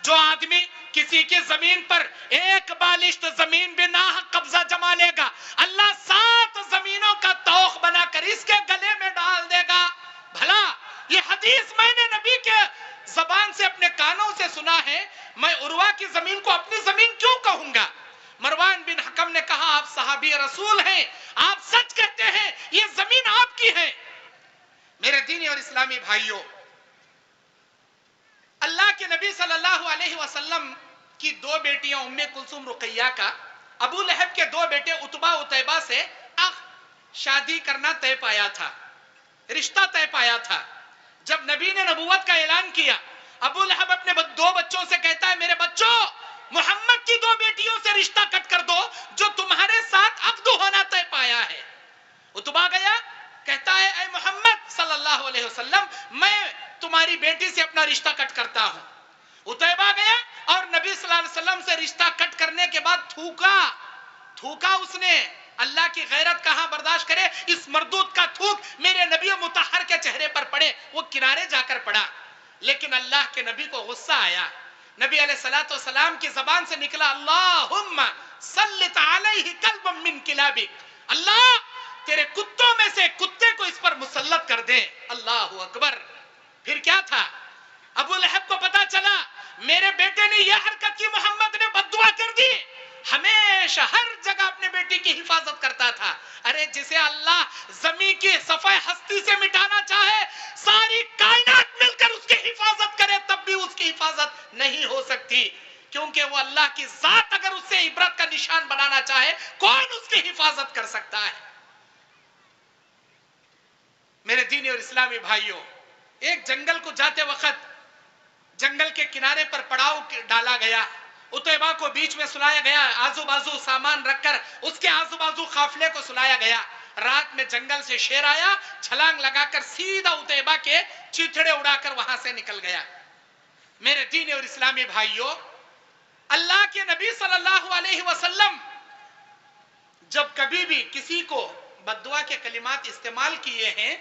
جو آدمی کسی کی زمین پر ایک بالشت زمین بھی ناحق قبضہ جما لے گا، اللہ 7 زمینوں کا توخ بنا کر اس کے گلے میں ڈال دے گا۔ بھلا یہ حدیث میں نے نبی کے زبان سے اپنے کانوں سے سنا ہے، میں عروہ کی زمین کو اپنی زمین کیوں کہوں گا؟ مروان بن حکم نے کہا آپ صحابی رسول ہیں، آپ سچ کہتے ہیں، یہ زمین آپ کی ہے۔ میرے دینی اور اسلامی بھائیوں، اللہ کے نبی صلی اللہ علیہ وسلم کی 2 بیٹیاں ام کلثوم رقیہ کا ابو لہب کے 2 بیٹے عتبہ عتیبہ سے شادی کرنا طے پایا تھا، رشتہ طے پایا تھا۔ جب نبی نے نبوت کا اعلان کیا، ابو لہب اپنے 2 بچوں سے کہتا ہے میرے بچوں، محمد کی 2 بیٹیوں سے رشتہ کٹ کر دو جو تمہارے ساتھ عقد ہونا طے پایا ہے۔ عتبہ گیا، کہتا ہے اے محمد صلی اللہ علیہ وسلم، میں تمہاری بیٹی سے اپنا رشتہ کٹ کرتا ہوں۔ عتیبہ گیا اور نبی صلی اللہ علیہ وسلم سے رشتہ کٹ کرنے کے بعد تھوکا اس نے۔ اللہ کی غیرت کہاں برداشت کرے، اس مردود کا تھوک میرے نبی مطہر کے چہرے پر پڑے، وہ کنارے جا کر پڑا۔ لیکن اللہ کے نبی کو غصہ آیا، نبی علیہ الصلوۃ والسلام کی زبان سے نکلا اللہم سلط علیہ کلبا من کلابک، اللہ تیرے کتوں میں سے کتے کو اس پر مسلط کر دے۔ اللہ اکبر۔ پھر کیا تھا؟ ابو لہب کو پتا چلا میرے بیٹے نے یہ حرکت کی، محمد نے بددعا کر دی۔ ہمیشہ ہر جگہ اپنے بیٹی کی حفاظت کرتا تھا۔ ارے جسے اللہ زمین کی صفحہ ہستی سے مٹانا چاہے، ساری کائنات مل کر اس کی حفاظت کرے، تب بھی اس کی حفاظت نہیں ہو سکتی، کیونکہ وہ اللہ کی ذات اگر اس سے عبرت کا نشان بنانا چاہے، کون اس کی حفاظت کر سکتا ہے؟ میرے دینی اور اسلامی بھائیوں، ایک جنگل کو جاتے وقت جنگل کے کنارے پر پڑاؤ ڈالا گیا، عتیبہ کو بیچ میں سلایا گیا، آزو بازو سامان رکھ کر اس کے آزو بازو قافلے کو سلایا گیا۔ رات میں جنگل سے شیر آیا، چھلانگ لگا کر سیدھا عتیبہ کے چیتڑے اڑا کر وہاں سے نکل گیا۔ میرے دینی اور اسلامی بھائیوں، اللہ کے نبی صلی اللہ علیہ وسلم جب کبھی بھی کسی کو بددعا کے کلمات استعمال کیے ہیں،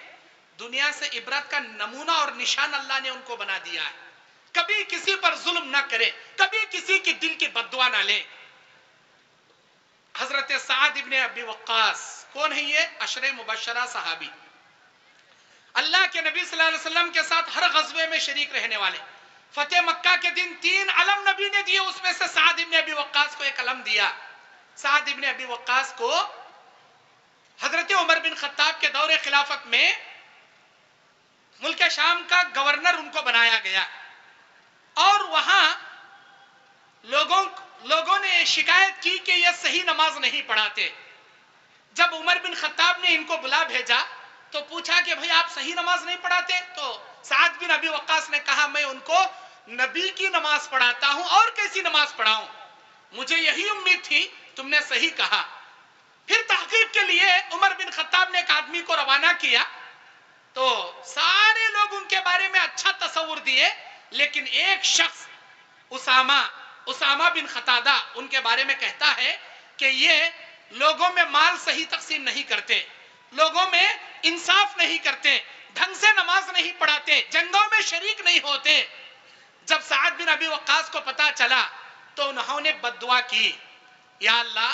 دنیا سے عبرت کا نمونہ اور نشان اللہ نے ان کو بنا دیا ہے۔ کبھی کسی پر ظلم نہ کرے، کبھی کسی کی دل کی بددعا نہ لے۔ حضرت سعد ابن ابی وقاص کون ہے؟ یہ عشرہ مبشرہ صحابی، اللہ کے نبی صلی اللہ علیہ وسلم کے ساتھ ہر غزوے میں شریک رہنے والے۔ فتح مکہ کے دن 3 علم نبی نے دیے، اس میں سے سعد ابن ابی وقاص کو ایک علم دیا۔ سعد ابن ابی وقاص کو حضرت عمر بن خطاب کے دور خلافت میں ملک شام کا گورنر ان کو بنایا گیا، اور وہاں لوگوں نے شکایت کی کہ یہ صحیح نماز نہیں پڑھاتے۔ جب عمر بن خطاب نے ان کو بلا بھیجا تو پوچھا کہ بھئی آپ صحیح نماز نہیں پڑھاتے؟ تو سعد بن ابی وقاص نے کہا میں ان کو نبی کی نماز پڑھاتا ہوں، اور کیسی نماز پڑھاؤں؟ مجھے یہی امید تھی، تم نے صحیح کہا۔ پھر تحقیق کے لیے عمر بن خطاب نے ایک آدمی کو روانہ کیا، تو سارے لوگ ان کے بارے میں اچھا تصور دیے، لیکن ایک شخص اسامہ بن قتادہ ان کے بارے میں کہتا ہے کہ یہ لوگوں میں مال صحیح تقسیم نہیں کرتے، لوگوں میں انصاف نہیں کرتے، ڈھنگ سے نماز نہیں پڑھاتے، جنگوں میں شریک نہیں ہوتے۔ جب سعد بن ابی وقاص کو پتا چلا تو انہوں نے بددعا کی، یا اللہ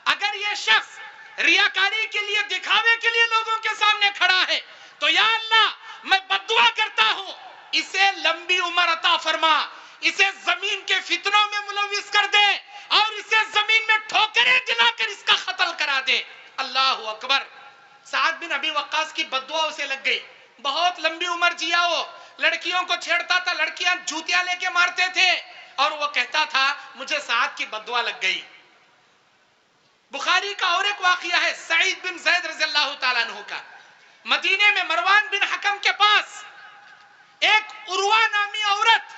اگر یہ شخص ریاکاری کے لیے، دکھاوے کے لیے لوگوں کے سامنے کھڑا ہے تو یا اللہ میں بددعا کرتا ہوں اسے لمبی عمر عطا فرما، اسے زمین کے فتنوں میں ملوث کر دے، اور اسے زمین میں ٹھوکریں دلا کر اس کا قتل کرا دے۔ اللہ اکبر۔ سعد بن ابی وقاص کی بددعا اسے لگ گئی، بہت لمبی عمر جیا، وہ لڑکیوں کو چھیڑتا تھا، لڑکیاں جوتیاں لے کے مارتے تھے، اور وہ کہتا تھا مجھے سعد کی بددعا لگ گئی۔ بخاری کا اور ایک واقعہ ہے سعید بن زید رضی اللہ تعالیٰ عنہ کا۔ مدینے میں مروان بن حکم کے پاس ایک عروہ نامی عورت،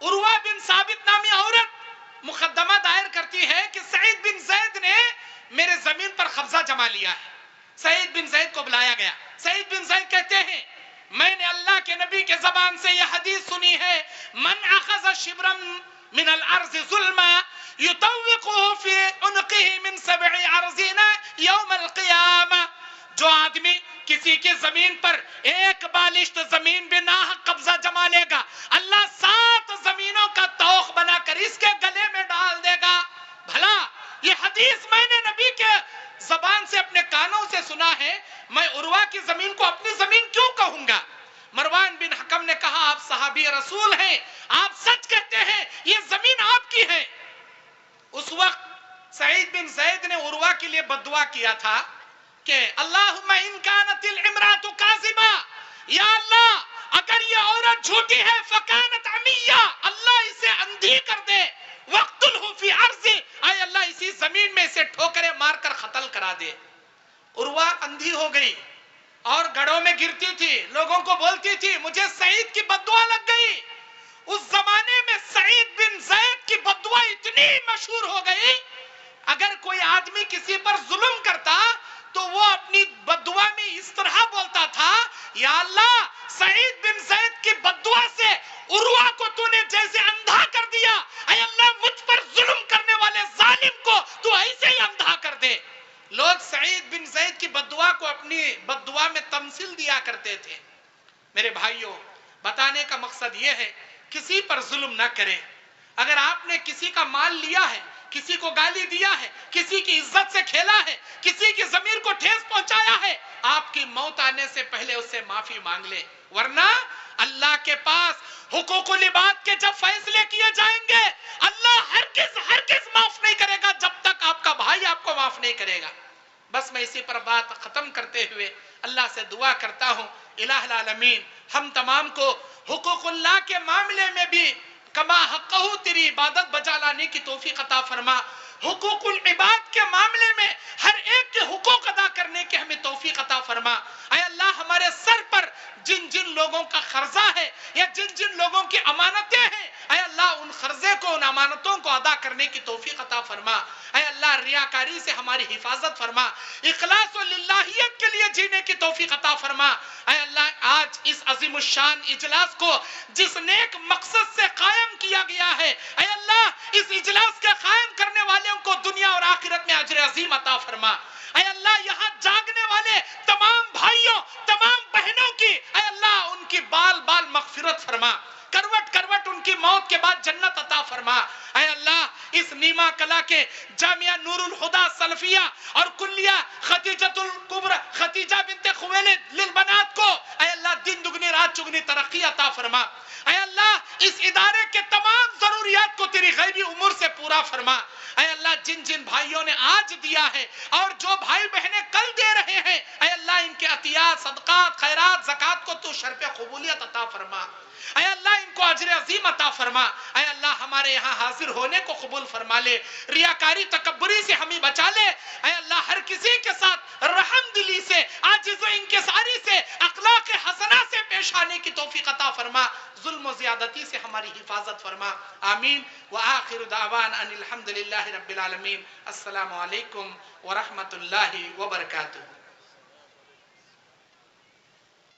عروہ بن ثابت نامی عورت مقدمہ دائر کرتی ہے کہ سعید بن زید نے میرے زمین پر قبضہ جما لیا ہے۔ سعید بن زید کو بلایا گیا، سعید بن زید کہتے ہیں میں نے اللہ کے نبی کے زبان سے یہ حدیث سنی ہے، من اخذ شبرا من الارض ظلما یطوقه فی عنقه من 7 ارضین یوم القیامہ، جو آدمی کسی کی زمین پر ایک بالشت زمین بھی ناحق قبضہ جما لے گا، اللہ 7 زمینوں کا توخ حدیث میں نے نبی کے زبان سے اپنے کانوں سے سنا ہے، میں عروہ کی زمین کو اپنی زمین کیوں کہوں گا؟ مروان بن حکم نے کہا آپ صحابی رسول ہیں، آپ سچ کہتے ہیں، یہ زمین آپ کی ہے۔ اس وقت سعید بن زید نے عروہ کے لیے بددعا کیا تھا کہ اللہم ان کانت الامرات کاذبہ، یا اللہ اگر یہ عورت جھوٹی ہے فکانت عمیہ، اللہ اسے اندھی کر دے، وقتلہ فی عرضی، اے اللہ اسی زمین میں اسے ٹھوکرے مار کر قتل کرا دے۔ عروہ اندھی ہو گئی اور گڑھوں میں گرتی تھی، لوگوں کو بولتی تھی مجھے سعید کی بددعا لگ گئی۔ اس زمانے میں سعید بن زید کی بددعا اتنی مشہور ہو گئی، اگر کوئی آدمی کسی پر ظلم کرتا تو وہ اپنی بددعا میں اس طرح بولتا تھا، یا اللہ سعید بن زید کی بددعا سے عروہ کو تو نے جیسے اندھا کر دیا، اے اللہ مجھ پر ظلم کرنے والے ظالم کو تو ایسے ہی اندھا کر دے۔ لوگ سعید بن زید کی بددعا کو اپنی بددعا میں تمثیل دیا کرتے تھے۔ میرے بھائیوں، بتانے کا مقصد یہ ہے کسی پر ظلم نہ کریں۔ اگر آپ نے کسی کا مال لیا ہے، کسی کو گالی دیا ہے، کسی کی عزت سے کھیلا ہے، کسی کی ضمیر کو ٹھیس پہنچایا ہے، آپ کی موت آنے سے پہلے اس سے معافی مانگ لیں، ورنہ اللہ کے پاس حقوق العباد کے جب فیصلے کیے جائیں گے، اللہ ہرگز معاف نہیں کرے گا جب تک آپ کا بھائی آپ کو معاف نہیں کرے گا۔ بس میں اسی پر بات ختم کرتے ہوئے اللہ سے دعا کرتا ہوں، الہ العالمین ہم تمام کو حقوق اللہ کے معاملے میں بھی کما حقہ تیری عبادت بجا لانے کی توفیق عطا فرما، حقوق العباد کے معاملے میں ہر ایک کے حقوق ادا کرنے کی ہمیں توفیق عطا فرما۔ اے اللہ ہمارے سر پر جن جن لوگوں کا قرضہ ہے یا جن جن لوگوں کی امانتیں ہیں، اے اللہ ان قرضے کو، ان امانتوں کو ادا کرنے کی توفیق عطا فرما۔ اے اللہ ریاکاری سے ہماری حفاظت فرما، اخلاص و للہیت کے لیے جینے کی توفیق عطا فرما۔ اے اللہ آج اس عظیم الشان اجلاس کو جس نیک مقصد سے قائم کیا گیا ہے، اے اللہ اس اجلاس کے قائم کرنے والوں کو دنیا اور آخرت میں اجر عظیم عطا فرما۔ اے اللہ یہاں جاگنے والے تمام بھائیوں، تمام بہنوں کی اے اللہ ان کی بال بال مغفرت فرما، کروٹ کروٹ ان کی موت کے بعد جنت عطا فرما۔ اے اللہ اس نیما کلا کے جامعہ نور الہدی سلفیہ اور کلیہ خدیجہ بنت خویلد للبنات کو اے اللہ دن دگنی رات چگنی ترقی عطا فرما۔ اے اللہ اس ادارے کے تمام ضروریات کو تیری غیبی امور سے پورا فرما۔ اے اللہ جن جن بھائیوں نے آج دیا ہے اور جو بھائی بہنیں کل دے رہے ہیں، اے اللہ ان کے عطیات، صدقات، خیرات، زکوٰۃ کو تو شرف قبولیت عطا فرما۔ اے اللہ ان کو اجر عظیم عطا فرما۔ اے اللہ ہمارے یہاں حاضر ہونے کو قبول فرما لے، ریاکاری تکبری سے ہمیں بچا لے۔ اے اللہ ہر کسی کے ساتھ رحم دلی سے، عاجز و انکساری سے، اخلاق حسنہ سے پیش آنے کی توفیق عطا فرما، ظلم و زیادتی سے ہماری حفاظت فرما۔ آمین۔ وآخر دعوانا ان الحمدللہ رب العالمین۔ السلام علیکم ورحمۃ اللہ وبرکاتہ۔